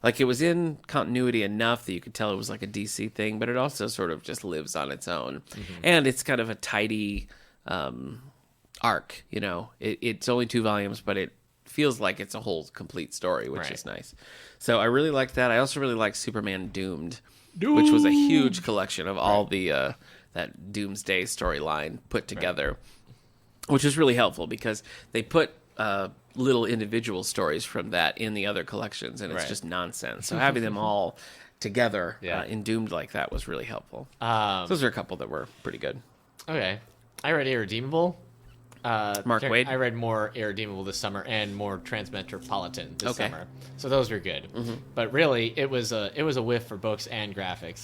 like it was in continuity enough that you could tell it was like a DC thing, but it also sort of just lives on its own, and it's kind of a tidy arc. It's only 2 volumes, but it feels like it's a whole complete story, which is nice. So I really liked that. I also really liked Superman Doomed. Which was a huge collection of all the that Doomsday storyline put together, which was really helpful because they put little individual stories from that in the other collections, and it's just nonsense. So having them all together in Doomed like that was really helpful. Those are a couple that were pretty good. Okay, I read Irredeemable. Mark Waid. I read more Irredeemable this summer and more Transmetropolitan this summer, so those were good. But really, it was a whiff for books and graphics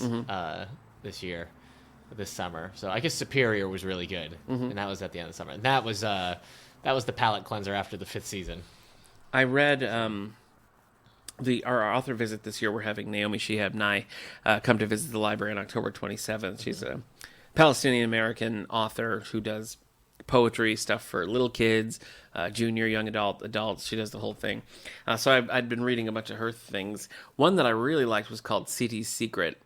this summer. So I guess Superior was really good, and that was at the end of the summer. And that was the palate cleanser after the 5th season. I read our author visit this year. We're having Naomi Shihab Nye come to visit the library on October 27th. She's a Palestinian American author who does poetry stuff for little kids, junior, young adults. She does the whole thing. So I'd been reading a bunch of her things. One that I really liked was called City's Secret.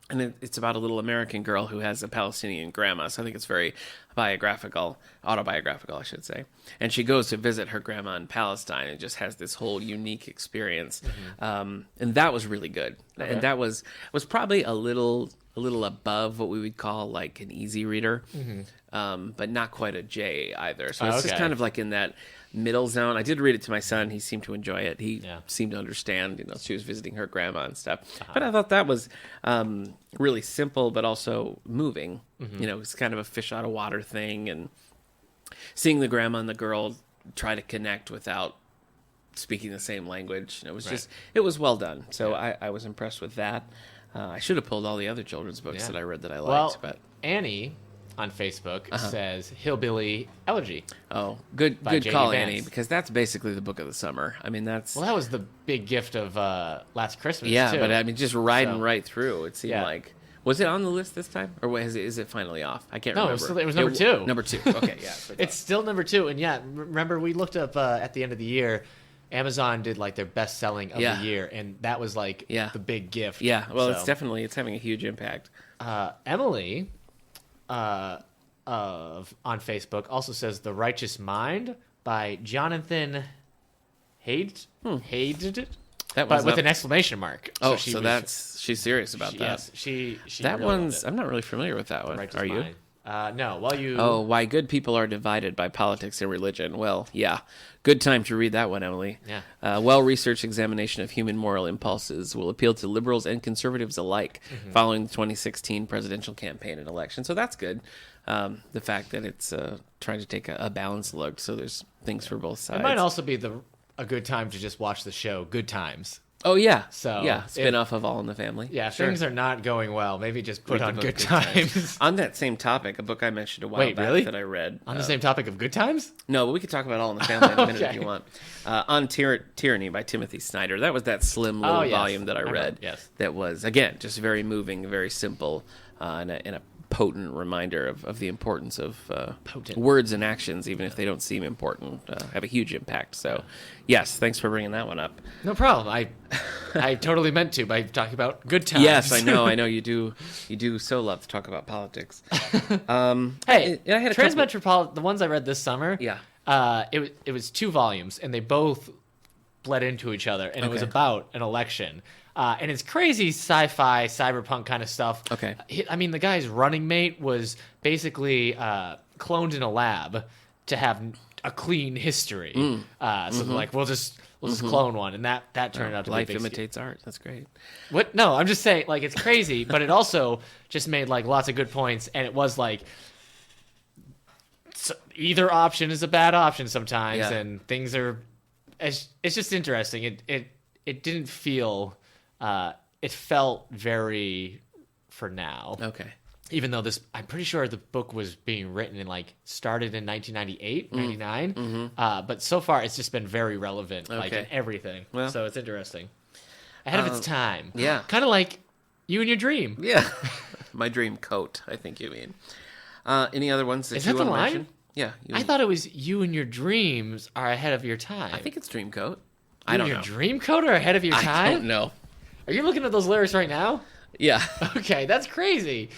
And it's about a little American girl who has a Palestinian grandma. So I think it's very autobiographical, I should say. And she goes to visit her grandma in Palestine and just has this whole unique experience. And that was really good. Okay. And that was probably a little above what we would call like an easy reader, but not quite a J either. So it's just kind of like in that middle zone. I did read it to my son. He seemed to enjoy it. He seemed to understand. She was visiting her grandma and stuff. But I thought that was really simple, but also moving. It's kind of a fish out of water thing, and seeing the grandma and the girl try to connect without speaking the same language. And it was well done. So I was impressed with that. I should have pulled all the other children's books that I read that I liked. But Annie on Facebook says Hillbilly Elegy. Oh, good call, Annie, because that's basically the book of the summer. I mean, that was the big gift of last Christmas. Yeah, too. But I mean, just riding right through. It seemed like. Was it on the list this time, or is it finally off? I can't remember. No, it was number 2. Number 2. Okay, yeah. It's still number 2, and remember we looked up at the end of the year. Amazon did like their best selling of the year, and that was like the big gift. Yeah, well, it's having a huge impact. Emily on Facebook also says The Righteous Mind by Jonathan Haidt. But with an exclamation mark. Oh, she's serious about that. Yes, she that really one's. I'm not really familiar with that one. Are you? No. Well, you. Oh, why good people are divided by politics and religion. Well, yeah, good time to read that one, Emily. Yeah. Well-researched examination of human moral impulses will appeal to liberals and conservatives alike, following the 2016 presidential campaign and election. So that's good. The fact that it's trying to take a balanced look, so there's things for both sides. It might also be a good time to just watch the show Good Times. Oh, yeah. So spin-off of All in the Family. Yeah, things are not going well. Maybe just put on Good Times. On that same topic, a book I mentioned a while back that I read. On the same topic of Good Times? No, but we could talk about All in the Family in a minute if you want. On Tyranny by Timothy Snyder. That was that slim little volume that I read. Yes. That was, again, just very moving, very simple, and a potent reminder of the importance of words and actions, even if they don't seem important, have a huge impact. So, yes, thanks for bringing that one up. No problem. I totally meant to by talking about Good Times. Yes, I know you do. You do so love to talk about politics. Hey, I had Transmetropolitan. The ones I read this summer. Yeah. It was 2 volumes, and they both bled into each other, and it was about an election. And it's crazy sci-fi, cyberpunk kind of stuff. Okay. I mean, the guy's running mate was basically cloned in a lab to have a clean history. So they're like, we'll just clone one, and that turned out to be life imitates art. That's great. What? No, I'm just saying, like, it's crazy, but it also just made like lots of good points, and it was like either option is a bad option sometimes, and things are. It's just interesting. It didn't feel. It felt very for now. Okay. Even though I'm pretty sure the book was being written and started in 1998, 99. But so far it's just been very relevant, like in everything. Well, so it's interesting. Ahead of its time. Yeah. Kind of like You and Your Dream. Yeah. My dream coat, I think you mean. Any other ones that you want to mention? Yeah. I thought it was You and Your Dreams are ahead of your time. I think it's Dream Coat. I don't know. Your Dream Coat are ahead of your time? I don't know. Are you looking at those lyrics right now? Yeah. Okay, that's crazy.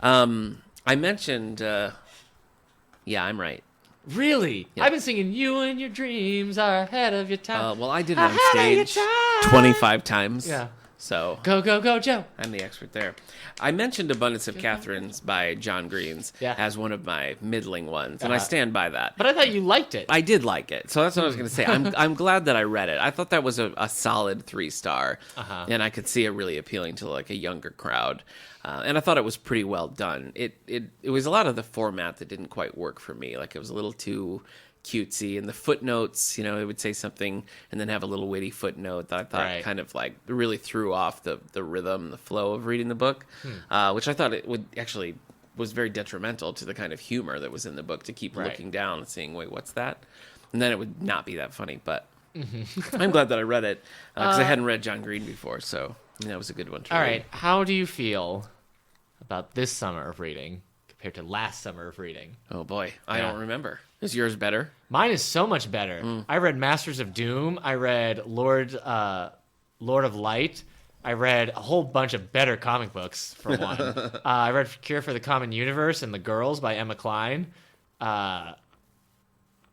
I mentioned, I'm right. Really? Yeah. I've been singing You and Your Dreams are ahead of your time. Well, I did it on stage 25 times. Yeah. So go, Joe. I'm the expert there. I mentioned Abundance of Catherines by John Greens as one of my middling ones, and I stand by that. But I thought you liked it. I did like it, so that's what I was going to say. I'm glad that I read it. I thought that was a solid 3-star, and I could see it really appealing to like a younger crowd. And I thought it was pretty well done. It was a lot of the format that didn't quite work for me. Like it was a little too cutesy, and the footnotes, it would say something and then have a little witty footnote that I thought kind of like really threw off the rhythm, the flow of reading the book, which I thought it would actually was very detrimental to the kind of humor that was in the book, to keep looking down and saying, wait, what's that? And then it would not be that funny, but I'm glad that I read it because I hadn't read John Green before, so that was a good one to read. All right, how do you feel about this summer of reading compared to last summer of reading? Oh boy, I don't remember. Is yours better? Mine is so much better. I read Masters of Doom. I read Lord of Light. I read a whole bunch of better comic books, for one. I read Cure for the Common Universe and The Girls by Emma Cline.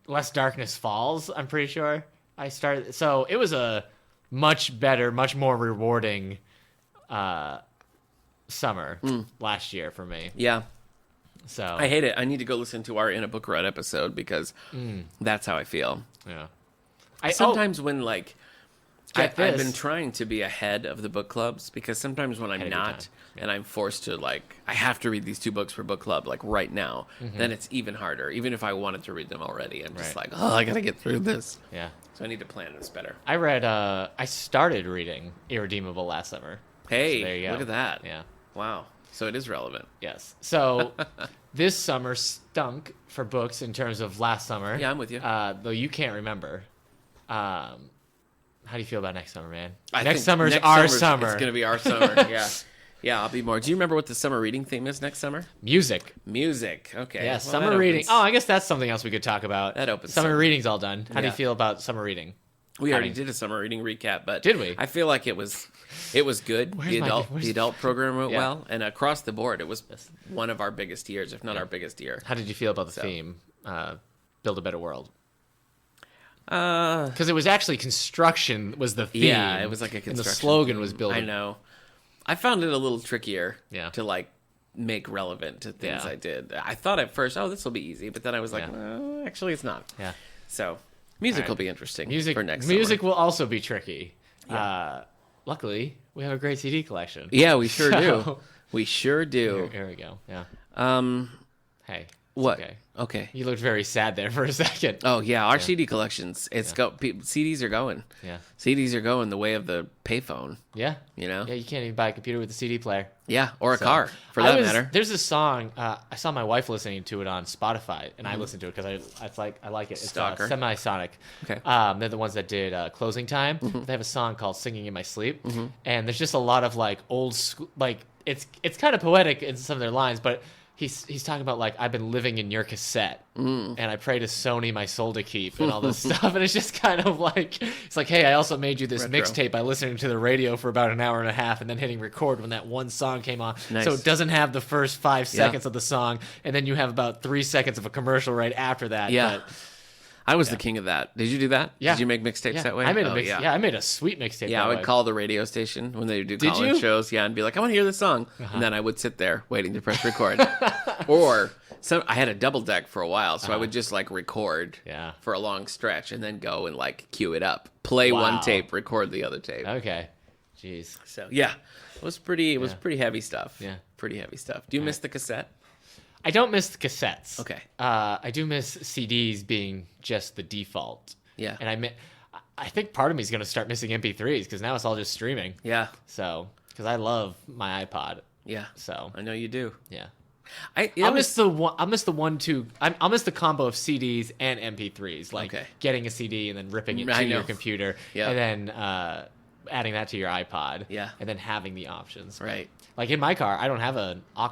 Less Darkness Falls, I'm pretty sure. I started. So it was a much better, much more rewarding summer last year for me. Yeah. So I hate it. I need to go listen to our In a Book Read episode because that's how I feel. Yeah. Sometimes when like I've been trying to be ahead of the book clubs because sometimes when I'm not and I'm forced to like, I have to read these 2 books for book club like right now, then it's even harder. Even if I wanted to read them already, I'm just like, oh, I gotta get through this. Yeah. So I need to plan this better. I started reading Irredeemable last summer. Hey, so there you go. Look at that. Yeah. Wow. So it is relevant. Yes. So this summer stunk for books in terms of last summer. Yeah, I'm with you. Though you can't remember. How do you feel about next summer, man? Next Next summer. It's going to be our summer. Yeah. Yeah, I'll be more. Do you remember what the summer reading theme is next summer? Music. Okay. Yeah, summer reading. Oh, I guess that's something else we could talk about. That opens. Summer reading's all done. How do you feel about summer reading? We already did a summer reading recap, but did we? I feel like it was good. The adult program went well, and across the board, it was one of our biggest years, if not our biggest year. How did you feel about the theme? Build a Better World. Because it was actually construction was the theme. Yeah, it was like a construction. And the slogan was building. I know. I found it a little trickier to like make relevant to things I did. I thought at first, this will be easy, but then I was like, actually, it's not. Yeah. So music will be interesting. For next music will also be tricky. Yeah. Luckily, we have a great CD collection. Yeah, we sure do. We sure do. Here we go. Yeah. Hey. What? Okay. Okay. You looked very sad there for a second. Oh yeah, our CD collections. CDs are going. Yeah. CDs are going the way of the payphone. Yeah. You know. Yeah, you can't even buy a computer with a CD player. Yeah, or a car for that matter. There's a song. I saw my wife listening to it on Spotify, and I listened to it because I like it. It's Semisonic. Okay. They're the ones that did Closing Time. They have a song called Singing in My Sleep, and there's just a lot of like old school. Like it's kind of poetic in some of their lines, but. He's talking about like I've been living in your cassette and I pray to Sony my soul to keep and all this stuff, and it's just kind of like it's like, hey, I also made you this mixtape by listening to the radio for about an hour and a half and then hitting record when that one song came on. Nice. So it doesn't have the first 5 seconds of the song, and then you have about 3 seconds of a commercial right after that. Yeah. But, I was the king of that. Did you do that? Yeah. Did you make mixtapes that way? I made I made a sweet mixtape. Yeah, I would call the radio station when they do call-in shows. Yeah, and be like, I want to hear this song, and then I would sit there waiting to press record. Or I had a double deck for a while, so I would just like record for a long stretch, and then go and like cue it up, play one tape, record the other tape. Okay, jeez. So yeah, it was pretty heavy stuff. Yeah, pretty heavy stuff. Do you miss the cassette? I don't miss the cassettes. Okay. I do miss CDs being just the default. Yeah. And I think part of me is going to start missing MP3s because now it's all just streaming. Yeah. So, because I love my iPod. Yeah. So I know you do. Yeah. I'll miss the combo of CDs and MP3s, like getting a CD and then ripping it to your computer, and then adding that to your iPod, and then having the options. Right. Like in my car, I don't have an aux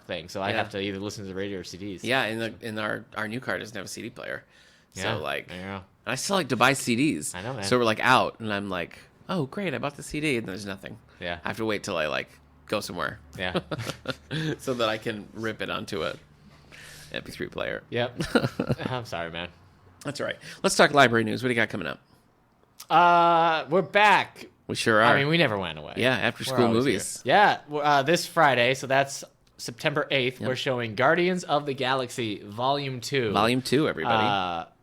thing, so I have to either listen to the radio or CDs. Yeah, in our new car doesn't have a CD player, so and I still like to buy CDs. I know, man. So we're like out, and I'm like, oh great, I bought the CD, and there's nothing. Yeah, I have to wait till I like go somewhere. Yeah, so that I can rip it onto a MP3 player. Yep. I'm sorry, man. That's all right. Let's talk library news. What do you got coming up? We're back. We sure are. I mean, we never went away. Yeah, after school movies. Here. Yeah, this Friday, so that's September 8th, we're showing Guardians of the Galaxy Volume 2. Volume 2, everybody.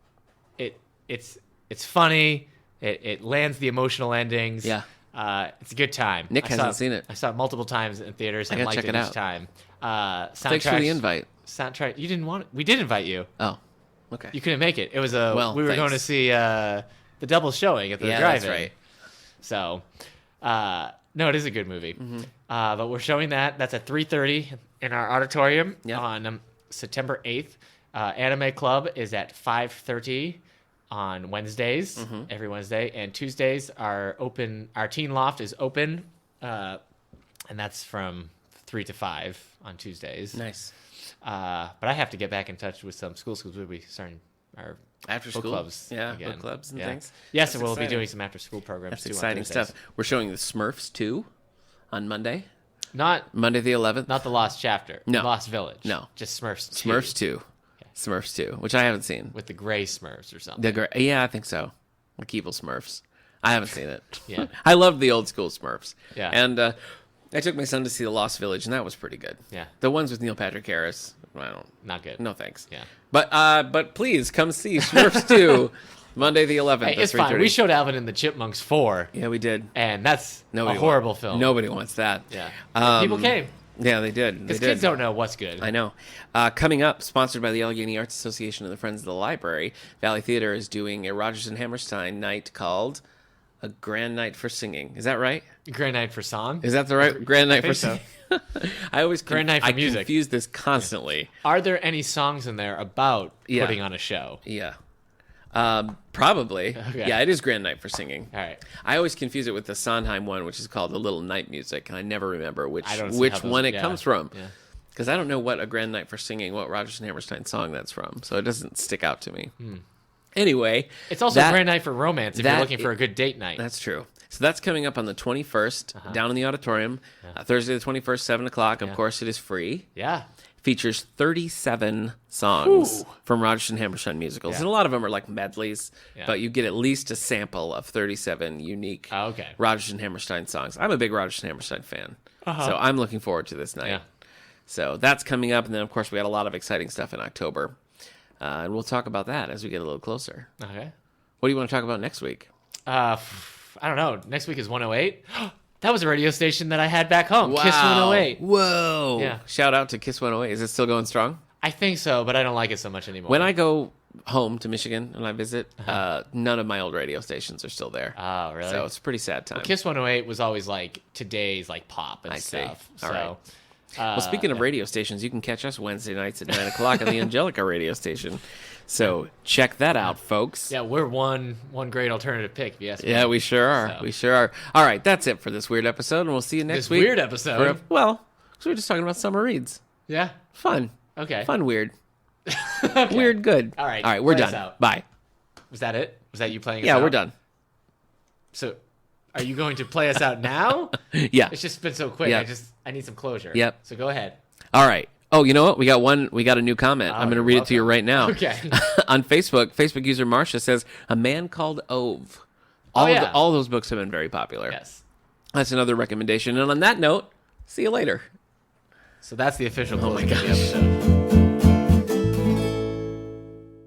It's funny. It lands the emotional endings. Yeah. It's a good time. Nick hasn't seen it. I saw it multiple times in theaters and liked it each time. Thanks for the invite. Soundtrack. You didn't want it. We did invite you. Oh, okay. You couldn't make it. It was we were going to see the double showing at the drive-in. That's right. So, no, it is a good movie. But we're showing that. That's at 3:30 in our auditorium on September 8th. Anime Club is at 5:30 on Wednesdays, every Wednesday, and Tuesdays are open. Our Teen Loft is open, and that's from 3 to 5 on Tuesdays. Nice. But I have to get back in touch with some schools because we'll be starting our after book school clubs. again. Book clubs and things. Yes, and we'll be doing some after school programs. That's too exciting on stuff. We're showing the Smurfs 2 on Monday. Not Monday the 11th. Not the Lost Chapter. No. Lost Village. No. Just Smurfs 2. Smurfs 2. Okay. Smurfs 2, which I haven't seen. With the gray Smurfs or something. Yeah, I think so. Like evil Smurfs. I haven't seen it. Yeah. I love the old school Smurfs. Yeah. And I took my son to see The Lost Village, and that was pretty good. Yeah. The ones with Neil Patrick Harris, not good. No thanks. Yeah. But please come see Smurfs 2 Monday the 11th. Hey, it's fine. We showed Alvin and the Chipmunks 4. Yeah, we did. And that's a horrible film. Nobody wants that. Yeah. People came. Yeah, they did. Because kids don't know what's good. I know. Coming up, sponsored by the Allegheny Arts Association and the Friends of the Library, Valley Theater is doing a Rodgers and Hammerstein night called A Grand Night for Singing. Is that right? Grand Night for Song? Is that the right Grand Night for Singing? I always Grand Night for Music. I confuse this constantly. Are there any songs in there about putting on a show? Yeah. Probably. Okay. Yeah, it is Grand Night for Singing. All right. I always confuse it with the Sondheim one, which is called A Little Night Music, and I never remember which one it comes from. Because I don't know what A Grand Night for Singing, what Rodgers and Hammerstein song that's from, so it doesn't stick out to me. Anyway. It's also a Grand Night for Romance if you're looking for a good date night. That's true. So that's coming up on the 21st, down in the auditorium. Thursday the 21st, 7 o'clock. Of course, it is free. Yeah. Features 37 songs from Rodgers and Hammerstein musicals. And a lot of them are like medleys, but you get at least a sample of 37 unique Rodgers and Hammerstein songs. I'm a big Rodgers and Hammerstein fan, so I'm looking forward to this night. So that's coming up, and then, of course, we got a lot of exciting stuff in October, and we'll talk about that as we get a little closer. Okay. What do you want to talk about next week? I don't know. Next week is 108. That was a radio station that I had back home. Wow. Kiss 108. Whoa. Yeah. Shout out to Kiss 108. Is it still going strong? I think so, but I don't like it so much anymore. When I go home to Michigan and I visit, none of my old radio stations are still there. Oh, really? So it's a pretty sad time. Well, Kiss 108 was always like today's like pop and stuff. All right. Well, speaking of radio stations, you can catch us Wednesday nights at 9 o'clock on the Angelica radio station. So check that out, folks. Yeah, we're one great alternative pick, if you ask me. Yeah, we sure are. So. We sure are. All right, that's it for this weird episode, and we'll see you next week. Weird episode? Because we're just talking about summer reads. Yeah. Fun. Okay. Fun, weird. Okay. Weird, good. All right. All right, we're done. Bye. Was that it? Was that you playing us out? Yeah, we're done. So, are you going to play us out now? Yeah. It's just been so quick. Yep. I need some closure. Yep. So go ahead. All right. Oh, you know what? We got a new comment. I'm going to read it to you right now. Okay. On Facebook user Marcia says, A Man Called Ove. All those books have been very popular. Yes. That's another recommendation. And on that note, see you later. So that's the official closing of the episode.